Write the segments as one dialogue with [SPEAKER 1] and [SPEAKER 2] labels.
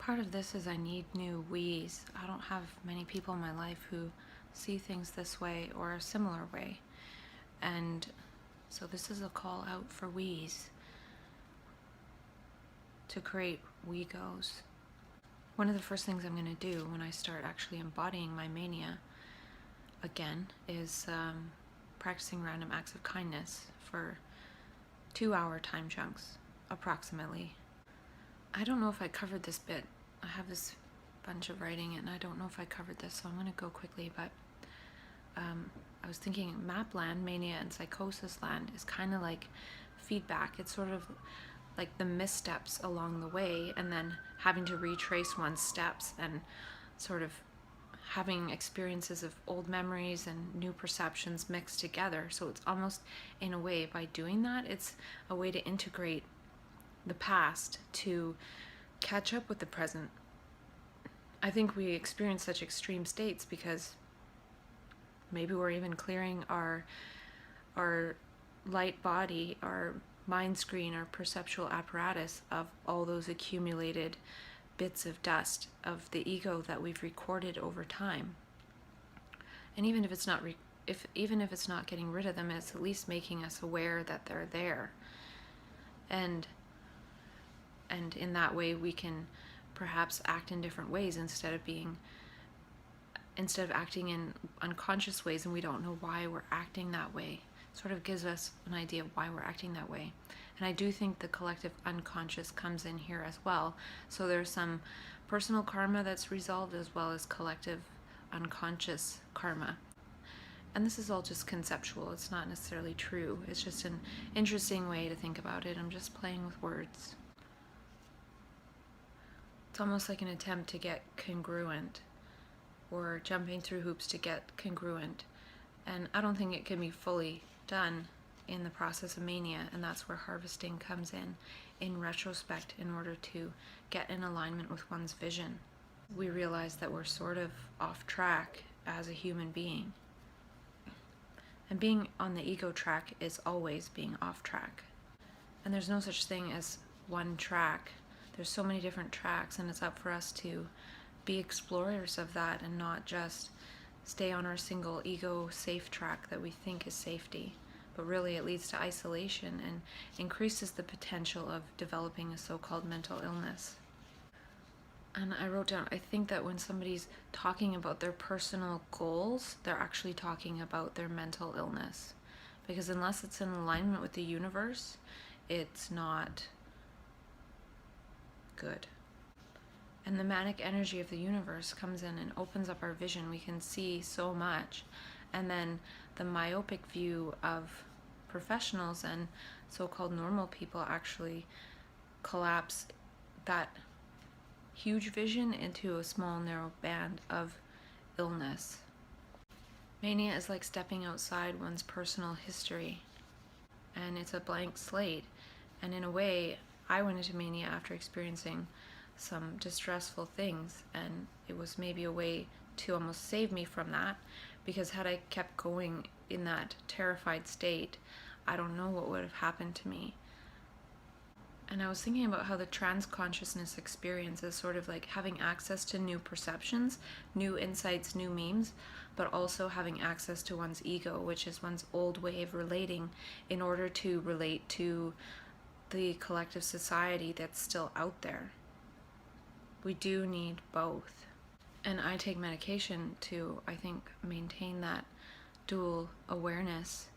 [SPEAKER 1] Part of this is I need new we's. I don't have many people in my life who see things this way or a similar way. And so this is a call out for we's to create we goes. One of the first things I'm going to do when I start actually embodying my mania again is practicing random acts of kindness for 2-hour time chunks, approximately. I don't know if I covered this bit. I have this bunch of writing and I don't know if I covered this, so I'm going to go quickly, but I was thinking Mapland, Mania, and Psychosis Land is kind of like feedback. It's sort of like the missteps along the way and then having to retrace one's steps and sort of having experiences of old memories and new perceptions mixed together. So it's almost, in a way, by doing that, it's a way to integrate the past to catch up with the present. I think we experience such extreme states because maybe we're even clearing our light body, our mind screen, our perceptual apparatus of all those accumulated bits of dust of the ego that we've recorded over time. And even if it's not even if it's not getting rid of them, it's at least making us aware that they're there. And in that way we can perhaps act in different ways instead of acting in unconscious ways, and we don't know why we're acting that way. It sort of gives us an idea of why we're acting that way. And I do think the collective unconscious comes in here as well. So there's some personal karma that's resolved as well as collective unconscious karma. And this is all just conceptual. It's not necessarily true. It's just an interesting way to think about it. I'm just playing with words. It's almost like an attempt to get congruent, or jumping through hoops to get congruent. And I don't think it can be fully done in the process of mania, and that's where harvesting comes in retrospect, in order to get in alignment with one's vision. We realize that we're sort of off track as a human being. And being on the ego track is always being off track. And there's no such thing as one track. There's so many different tracks, and it's up for us to be explorers of that and not just stay on our single ego safe track that we think is safety. But really it leads to isolation and increases the potential of developing a so-called mental illness. And I wrote down, I think that when somebody's talking about their personal goals, they're actually talking about their mental illness. Because unless it's in alignment with the universe, it's not good. And the manic energy of the universe comes in and opens up our vision. We can see so much. And then the myopic view of professionals and so-called normal people actually collapse that huge vision into a small, narrow band of illness. Mania is like stepping outside one's personal history, and it's a blank slate. And in a way, I went into mania after experiencing some distressful things, and it was maybe a way to almost save me from that, because had I kept going in that terrified state, I don't know what would have happened to me. And I was thinking about how the trans-consciousness experience is sort of like having access to new perceptions, new insights, new memes, but also having access to one's ego, which is one's old way of relating, in order to relate to the collective society that's still out there. We do need both. And I take medication to, I think, maintain that dual awareness.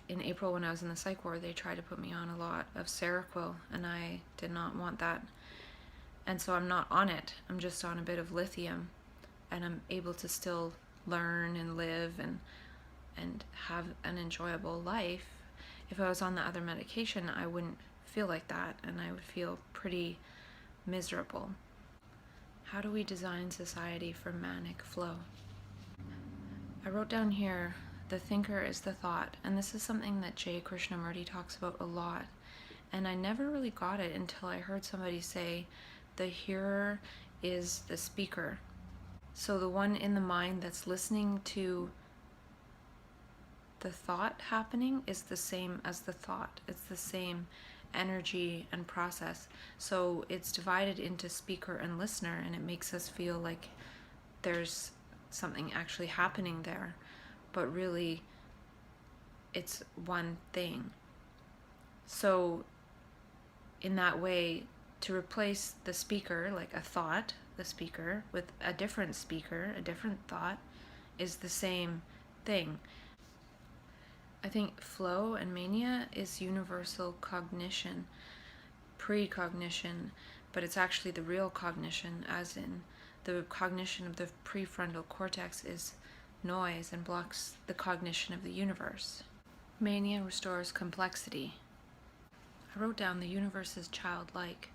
[SPEAKER 1] In April, when I was in the psych ward, they tried to put me on a lot of Seroquel, and I did not want that. And so I'm not on it. I'm just on a bit of lithium, and I'm able to still learn and live and have an enjoyable life. If I was on the other medication, I wouldn't feel like that, and I would feel pretty miserable. How do we design society for manic flow? I wrote down here, the thinker is the thought, and this is something that J. Krishnamurti talks about a lot, and I never really got it until I heard somebody say the hearer is the speaker. So the one in the mind that's listening to the thought happening is the same as the thought. It's the same energy and process. So it's divided into speaker and listener, and it makes us feel like there's something actually happening there, but really it's one thing. So in that way, to replace the speaker, like a thought, the speaker, with a different speaker, a different thought, is the same thing. I think flow and mania is universal cognition, precognition, but it's actually the real cognition, as in the cognition of the prefrontal cortex is noise and blocks the cognition of the universe. Mania restores complexity. I wrote down the universe is childlike.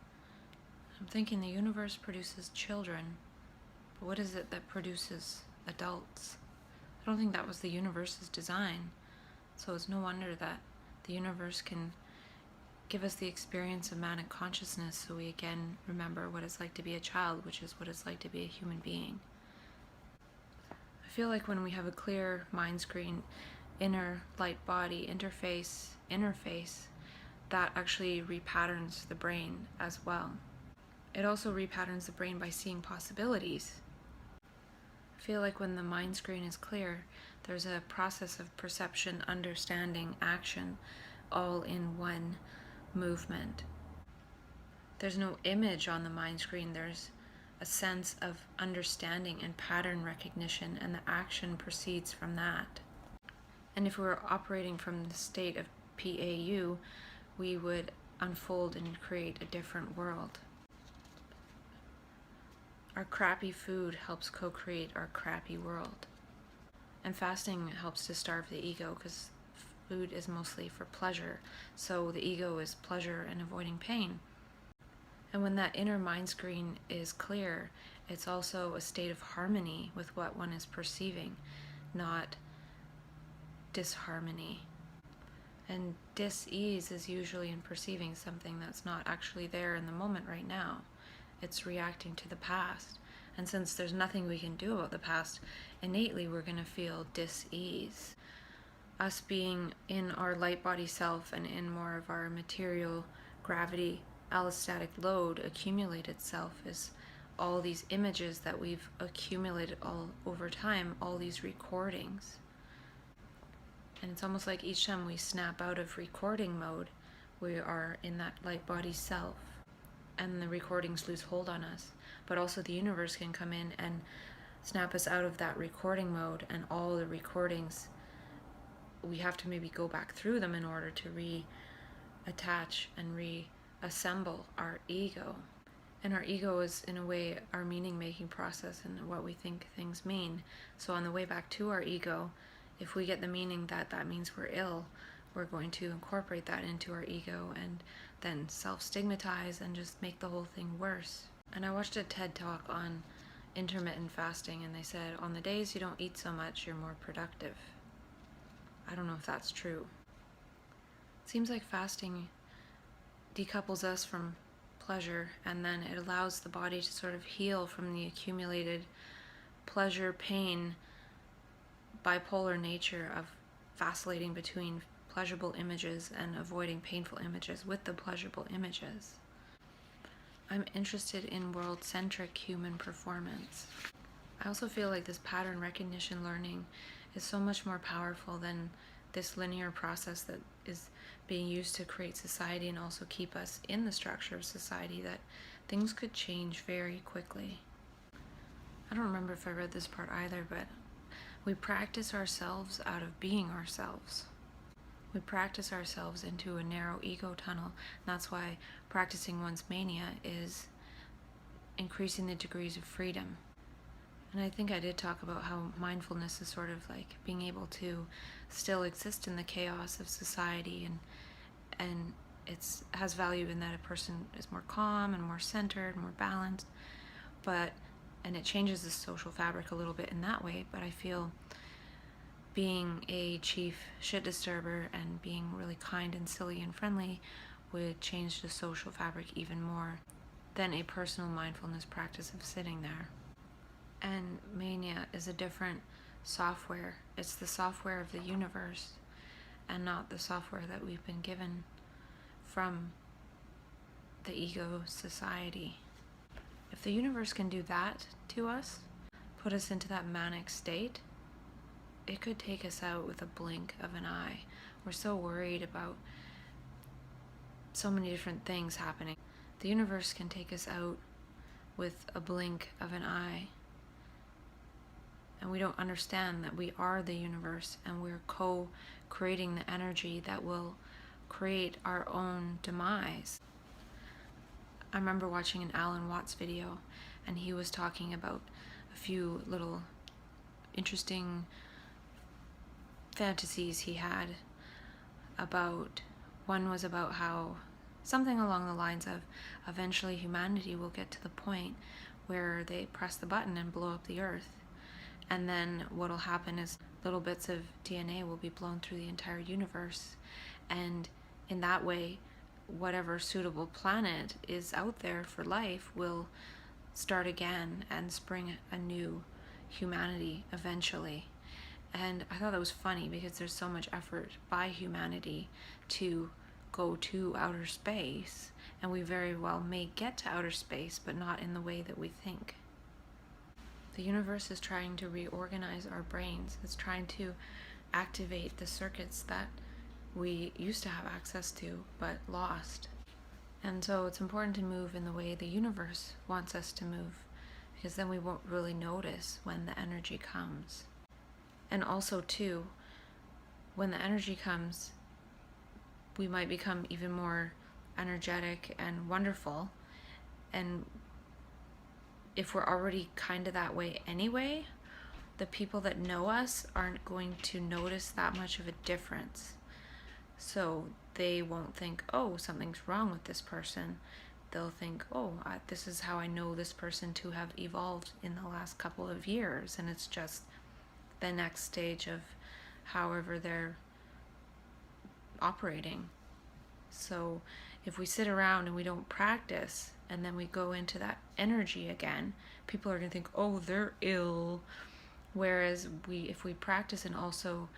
[SPEAKER 1] I'm thinking the universe produces children, but what is it that produces adults? I don't think that was the universe's design. So it's no wonder that the universe can give us the experience of manic consciousness so we again remember what it's like to be a child, which is what it's like to be a human being. I feel like when we have a clear mind screen, inner light body interface, that actually repatterns the brain as well. It also repatterns the brain by seeing possibilities. I feel like when the mind screen is clear, there's a process of perception, understanding, action, all in one movement. There's no image on the mind screen, there's a sense of understanding and pattern recognition, and the action proceeds from that. And if we were operating from the state of PAU, we would unfold and create a different world. Our crappy food helps co-create our crappy world. And fasting helps to starve the ego, because food is mostly for pleasure. So the ego is pleasure and avoiding pain. And when that inner mind screen is clear, it's also a state of harmony with what one is perceiving, not disharmony. And dis-ease is usually in perceiving something that's not actually there in the moment right now. It's reacting to the past. And since there's nothing we can do about the past, innately we're going to feel dis-ease. Us being in our light body self and in more of our material gravity allostatic load accumulated self is all these images that we've accumulated all over time, all these recordings. And it's almost like each time we snap out of recording mode, we are in that light body self, and the recordings lose hold on us. But also the universe can come in and snap us out of that recording mode, and all the recordings, we have to maybe go back through them in order to reattach and reassemble our ego. And our ego is, in a way, our meaning-making process and what we think things mean. So on the way back to our ego, if we get the meaning that that means we're ill, we're going to incorporate that into our ego and then self-stigmatize and just make the whole thing worse. And I watched a TED Talk on intermittent fasting, and they said, on the days you don't eat so much, you're more productive. I don't know if that's true. It seems like fasting decouples us from pleasure, and then it allows the body to sort of heal from the accumulated pleasure, pain, bipolar nature of vacillating between pleasurable images and avoiding painful images with the pleasurable images. I'm interested in world-centric human performance. I also feel like this pattern recognition learning is so much more powerful than this linear process that is being used to create society and also keep us in the structure of society, that things could change very quickly. I don't remember if I read this part either, but we practice ourselves out of being ourselves. We practice ourselves into a narrow ego tunnel. And that's why practicing one's mania is increasing the degrees of freedom. And I think I did talk about how mindfulness is sort of like being able to still exist in the chaos of society, and it has value in that a person is more calm and more centered, more balanced, and it changes the social fabric a little bit in that way. But I feel being a chief shit disturber and being really kind and silly and friendly would change the social fabric even more than a personal mindfulness practice of sitting there. And mania is a different software. It's the software of the universe and not the software that we've been given from the ego society. If the universe can do that to us, put us into that manic state, it could take us out with a blink of an eye. We're so worried about so many different things happening. The universe can take us out with a blink of an eye. And we don't understand that we are the universe, and we're co-creating the energy that will create our own demise. I remember watching an Alan Watts video, and he was talking about a few little interesting fantasies he had about. One was about how something along the lines of eventually humanity will get to the point where they press the button and blow up the earth. And then what'll happen is little bits of DNA will be blown through the entire universe. And in that way, whatever suitable planet is out there for life will start again and spring a new humanity eventually. And I thought that was funny because there's so much effort by humanity to go to outer space, and we very well may get to outer space, but not in the way that we think. The universe is trying to reorganize our brains. It's trying to activate the circuits that we used to have access to but lost. And so it's important to move in the way the universe wants us to move, because then we won't really notice when the energy comes. And also too, when the energy comes, we might become even more energetic and wonderful. And if we're already kind of that way anyway, the people that know us aren't going to notice that much of a difference. So they won't think, oh, something's wrong with this person. They'll think, oh, this is how I know this person to have evolved in the last couple of years. And it's just the next stage of however they're operating. So if we sit around and we don't practice, and then we go into that energy again, people are going to think, oh, they're ill. Whereas if we practice and also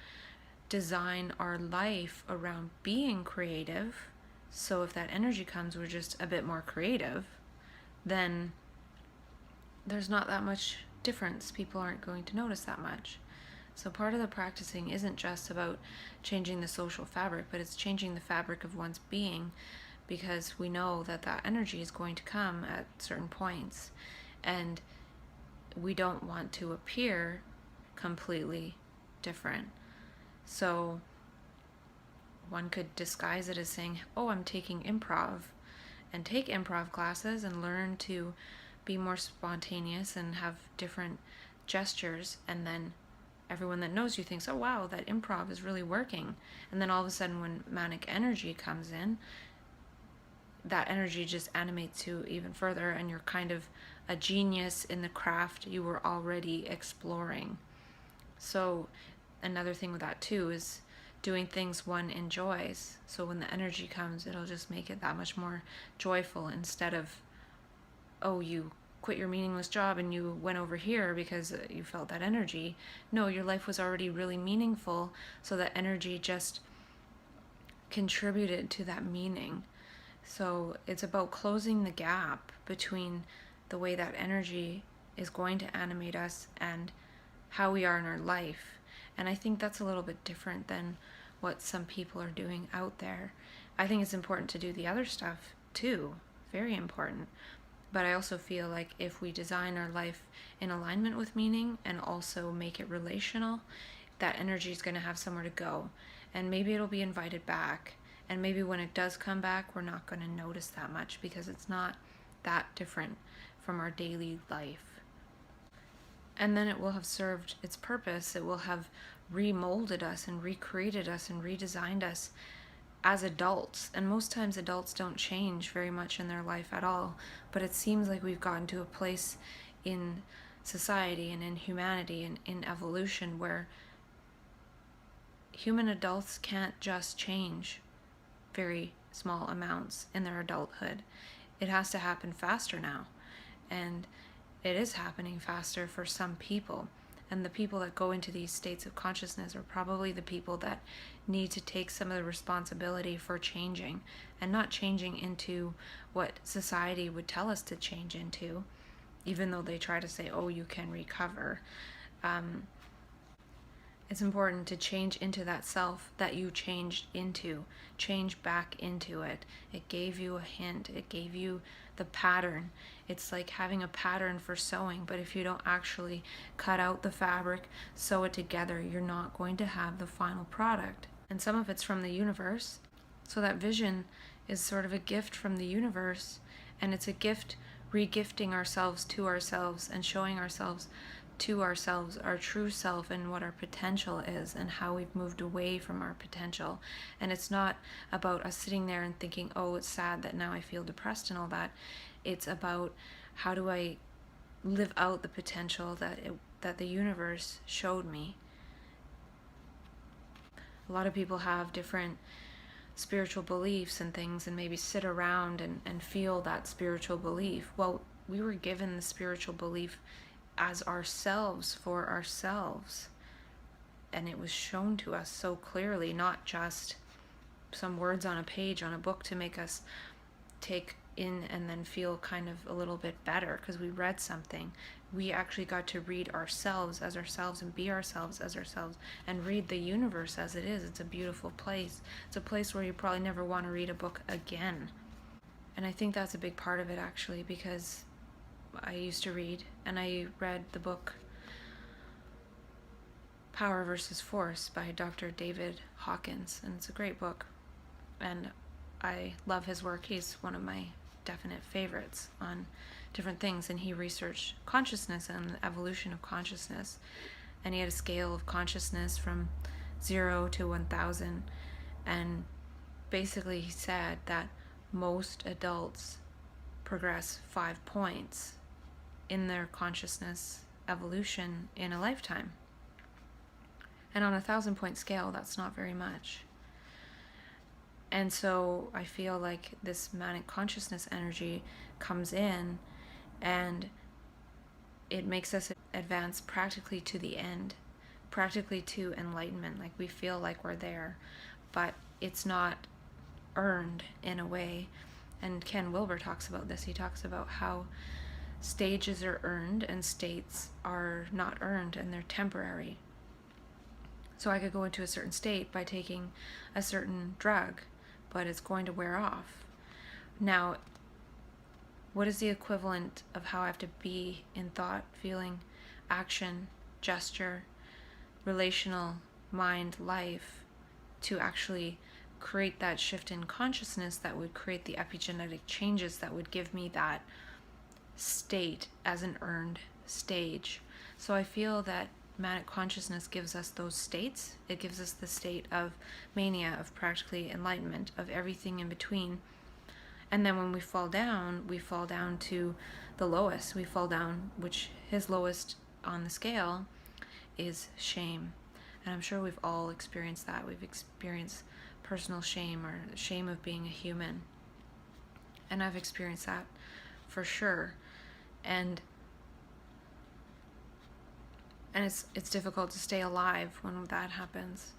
[SPEAKER 1] design our life around being creative, so if that energy comes, we're just a bit more creative, then there's not that much difference. People aren't going to notice that much. So part of the practicing isn't just about changing the social fabric, but it's changing the fabric of one's being, because we know that that energy is going to come at certain points, and we don't want to appear completely different. So one could disguise it as saying, oh, I'm taking improv, and take improv classes and learn to be more spontaneous and have different gestures, and then everyone that knows you thinks, oh wow, that improv is really working. And then all of a sudden when manic energy comes in, that energy just animates you even further, and you're kind of a genius in the craft you were already exploring. So another thing with that too is doing things one enjoys. So when the energy comes, it'll just make it that much more joyful, instead of, oh, you quit your meaningless job and you went over here because you felt that energy. No, your life was already really meaningful, so that energy just contributed to that meaning. So it's about closing the gap between the way that energy is going to animate us and how we are in our life. And I think that's a little bit different than what some people are doing out there. I think it's important to do the other stuff too, very important. But I also feel like if we design our life in alignment with meaning and also make it relational, that energy is going to have somewhere to go. And maybe it'll be invited back. And maybe when it does come back, we're not going to notice that much, because it's not that different from our daily life. And then it will have served its purpose. It will have remolded us and recreated us and redesigned us as adults. And most times adults don't change very much in their life at all. But it seems like we've gotten to a place in society and in humanity and in evolution where human adults can't just change very small amounts in their adulthood. It has to happen faster now. And it is happening faster for some people. And the people that go into these states of consciousness are probably the people that need to take some of the responsibility for changing, and not changing into what society would tell us to change into, even though they try to say, oh, you can recover. It's important to change into that self that you changed into. Change back into it. It gave you a hint. It gave you the pattern. It's like having a pattern for sewing, but if you don't actually cut out the fabric, sew it together, you're not going to have the final product. And some of it's from the universe. So that vision is sort of a gift from the universe, and it's a gift re-gifting ourselves to ourselves and showing ourselves to ourselves our true self and what our potential is and how we've moved away from our potential. And it's not about us sitting there and thinking, oh, it's sad that now I feel depressed and all that. It's about, how do I live out the potential that the universe showed me. A lot of people have different spiritual beliefs and things, and maybe sit around and feel that spiritual belief. Well, we were given the spiritual belief as ourselves, for ourselves, and it was shown to us so clearly, not just some words on a page on a book to make us take in and then feel kind of a little bit better because we read something. We actually got to read ourselves as ourselves and be ourselves as ourselves and read the universe as it is. It's a beautiful place. It's a place where you probably never want to read a book again. And I think that's a big part of it, actually, because I used to read, and I read the book Power versus Force by Dr. David Hawkins, and it's a great book, and I love his work. He's one of my definite favorites on different things, and he researched consciousness and the evolution of consciousness, and he had a scale of consciousness from 0 to 1,000, and basically he said that most adults progress 5 points in their consciousness evolution in a lifetime. And on a 1,000-point scale, that's not very much. And so I feel like this manic consciousness energy comes in and it makes us advance practically to the end, practically to enlightenment. Like we feel like we're there, but it's not earned in a way. And Ken Wilber talks about this. He talks about how stages are earned and states are not earned, and they're temporary. So I could go into a certain state by taking a certain drug, but it's going to wear off. Now, what is the equivalent of how I have to be in thought, feeling, action, gesture, relational, mind, life, to actually create that shift in consciousness that would create the epigenetic changes that would give me that state as an earned stage? So I feel that manic consciousness gives us those states. It gives us the state of mania, of practically enlightenment, of everything in between. And then when we fall down to the lowest. We fall down, which his lowest on the scale is shame. And I'm sure we've all experienced that. We've experienced personal shame or shame of being a human. And I've experienced that for sure. And it's difficult to stay alive when that happens.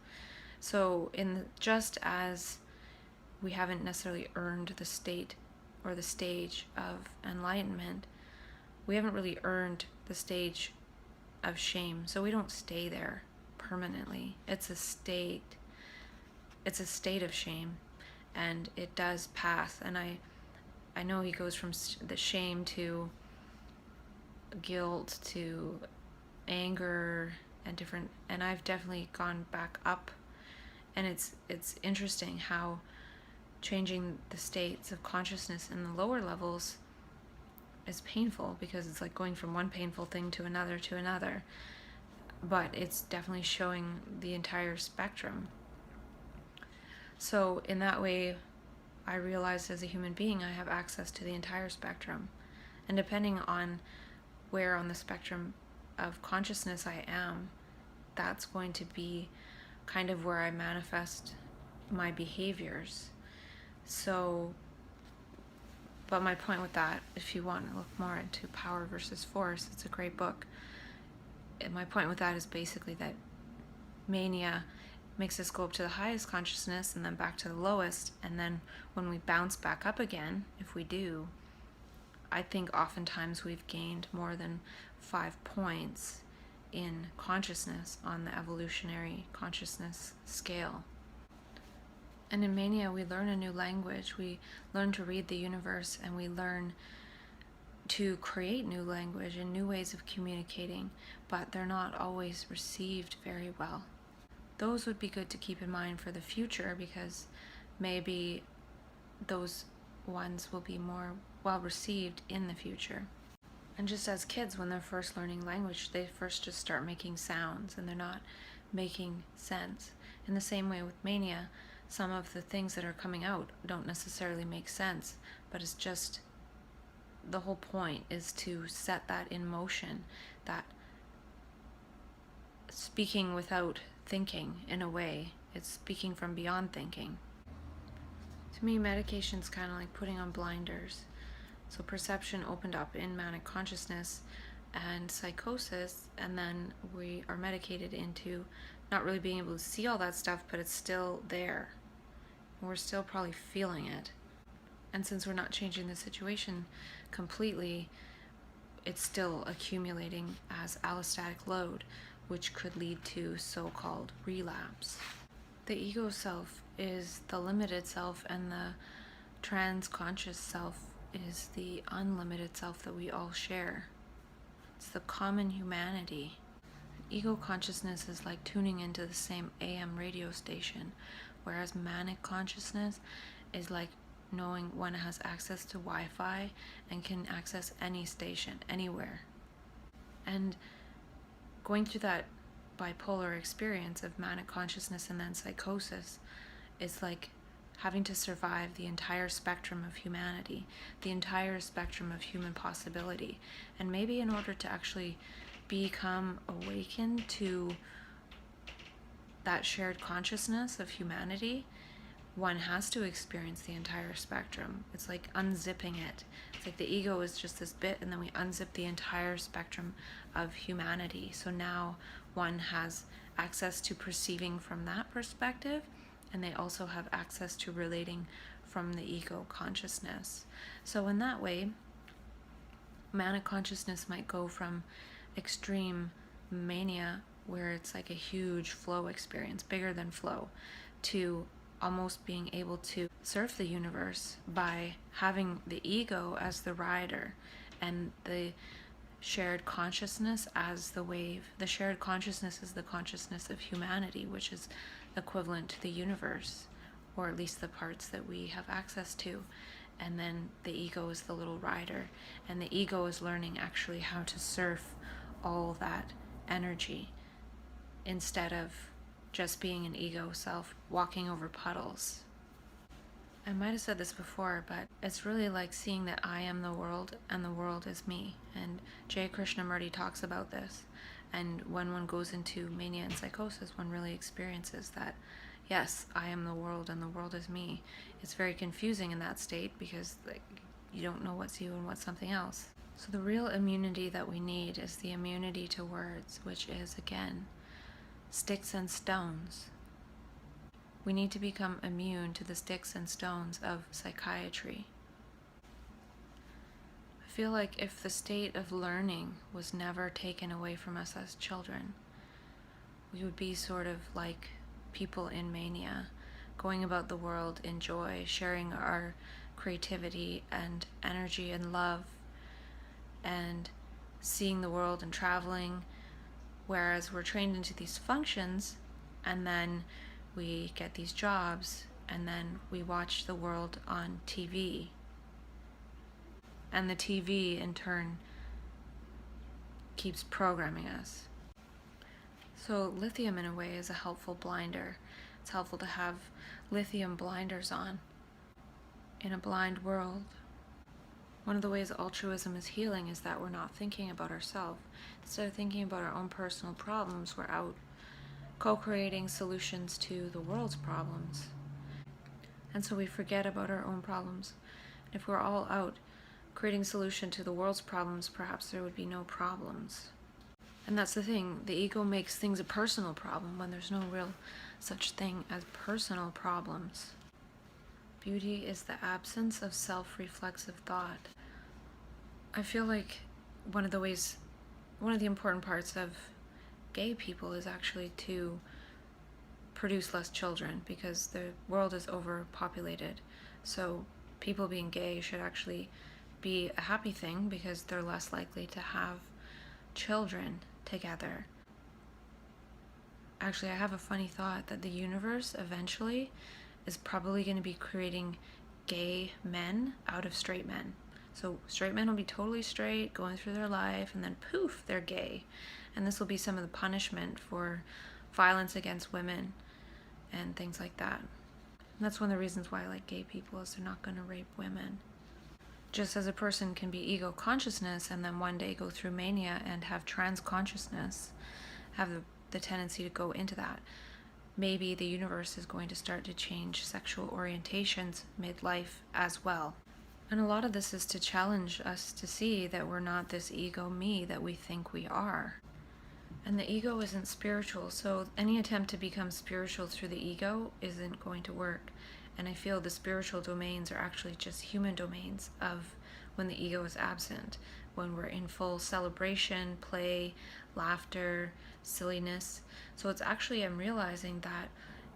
[SPEAKER 1] So just as we haven't necessarily earned the state or the stage of enlightenment, we haven't really earned the stage of shame. So we don't stay there permanently. It's a state of shame, and it does pass. And I know he goes from the shame to guilt to anger and different, and I've definitely gone back up. And it's interesting how changing the states of consciousness in the lower levels is painful, because it's like going from one painful thing to another, but it's definitely showing the entire spectrum. So in that way, I realized as a human being I have access to the entire spectrum, and depending on where on the spectrum of consciousness I am, that's going to be kind of where I manifest my behaviors. So, but my point with that, if you want to look more into Power versus Force, it's a great book. my point with that is basically that mania makes us go up to the highest consciousness and then back to the lowest, and then when we bounce back up again, if we do, I think oftentimes we've gained more than 5 points in consciousness on the evolutionary consciousness scale. And in mania, we learn a new language. We learn to read the universe, and we learn to create new language and new ways of communicating, but they're not always received very well. Those would be good to keep in mind for the future, because maybe those ones will be more well received in the future. And just as kids, when they're first learning language, they first just start making sounds and they're not making sense. In the same way with mania, some of the things that are coming out don't necessarily make sense, but it's just the whole point is to set that in motion, that speaking without thinking, in a way, it's speaking from beyond thinking. To me, medication's kind of like putting on blinders. So perception opened up in manic consciousness and psychosis, and then we are medicated into not really being able to see all that stuff, but it's still there. We're still probably feeling it. And since we're not changing the situation completely, it's still accumulating as allostatic load, which could lead to so-called relapse. The ego self is the limited self, and the trans-conscious self is the unlimited self that we all share. It's the common humanity. Ego consciousness is like tuning into the same AM radio station, whereas manic consciousness is like knowing one has access to Wi-Fi and can access any station, anywhere. And going through that bipolar experience of manic consciousness and then psychosis is like having to survive the entire spectrum of humanity, the entire spectrum of human possibility. And maybe in order to actually become awakened to that shared consciousness of humanity, one has to experience the entire spectrum. It's like unzipping it. It's like the ego is just this bit, and then we unzip the entire spectrum of humanity. So now one has access to perceiving from that perspective, and they also have access to relating from the ego consciousness. So in that way, manic consciousness might go from extreme mania, where it's like a huge flow experience, bigger than flow, to almost being able to surf the universe by having the ego as the rider and the shared consciousness as the wave. The shared consciousness is the consciousness of humanity, which is equivalent to the universe, or at least the parts that we have access to. And then the ego is the little rider, and the ego is learning actually how to surf all that energy instead of just being an ego self walking over puddles. I might have said this before, but it's really like seeing that I am the world and the world is me. And J. Krishnamurti talks about this. And when one goes into mania and psychosis, one really experiences that, yes, I am the world and the world is me. It's very confusing in that state because you don't know what's you and what's something else. So the real immunity that we need is the immunity to words, which is, again, sticks and stones. We need to become immune to the sticks and stones of psychiatry. I feel like if the state of learning was never taken away from us as children, we would be sort of like people in mania, going about the world in joy, sharing our creativity and energy and love, and seeing the world and traveling, whereas we're trained into these functions, and then we get these jobs, and then we watch the world on TV. And the TV, in turn, keeps programming us. So lithium, in a way, is a helpful blinder. It's helpful to have lithium blinders on in a blind world. One of the ways altruism is healing is that we're not thinking about ourselves. Instead of thinking about our own personal problems, we're out co-creating solutions to the world's problems. And so we forget about our own problems. If we're all out creating solution to the world's problems, perhaps there would be no problems. And that's the thing, the ego makes things a personal problem when there's no real such thing as personal problems. Beauty is the absence of self-reflexive thought. I feel like one of the important parts of gay people is actually to produce less children, because the world is overpopulated. So people being gay should actually be a happy thing, because they're less likely to have children together. Actually, I have a funny thought that the universe eventually is probably going to be creating gay men out of straight men. So straight men will be totally straight, going through their life, and then poof, they're gay. And this will be some of the punishment for violence against women and things like that. And that's one of the reasons why I like gay people, is they're not going to rape women. Just as a person can be ego consciousness and then one day go through mania and have trans consciousness, have the tendency to go into that, maybe the universe is going to start to change sexual orientations midlife as well. And a lot of this is to challenge us to see that we're not this ego me that we think we are. And the ego isn't spiritual, so any attempt to become spiritual through the ego isn't going to work. And I feel the spiritual domains are actually just human domains of when the ego is absent, when we're in full celebration, play, laughter, silliness. So it's actually, I'm realizing that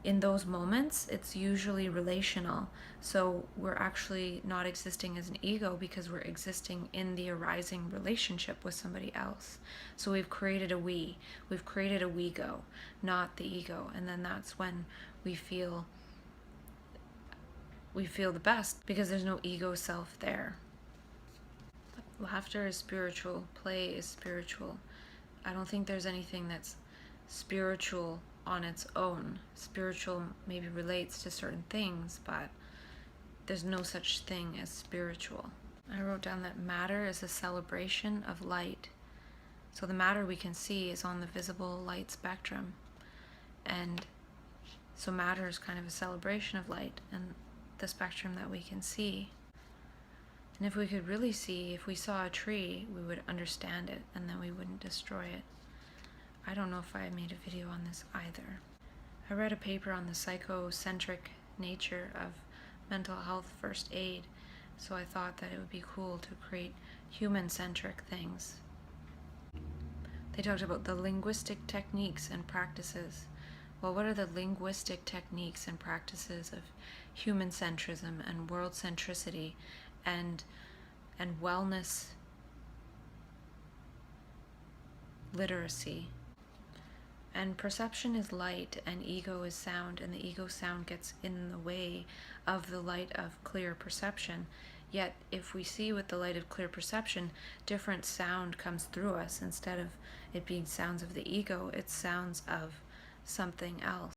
[SPEAKER 1] in those moments, it's usually relational. So we're actually not existing as an ego, because we're existing in the arising relationship with somebody else. So we've created a we've created a we-go, not the ego. And then that's when we feel the best, because there's no ego self there. Laughter is spiritual, play is spiritual. I don't think there's anything that's spiritual on its own. Spiritual maybe relates to certain things, but there's no such thing as spiritual. I wrote down that matter is a celebration of light. So the matter we can see is on the visible light spectrum. And so matter is kind of a celebration of light and the spectrum that we can see. And if we could really see, if we saw a tree, we would understand it, and then we wouldn't destroy it. I don't know if I made a video on this either. I read a paper on the psychocentric nature of mental health first aid, so I thought that it would be cool to create human-centric things. They talked about the linguistic techniques and practices. Well, what are the linguistic techniques and practices of human centrism and world centricity and wellness literacy? And perception is light and ego is sound, and the ego sound gets in the way of the light of clear perception. Yet if we see with the light of clear perception, different sound comes through us. Instead of it being sounds of the ego, it's sounds of something else.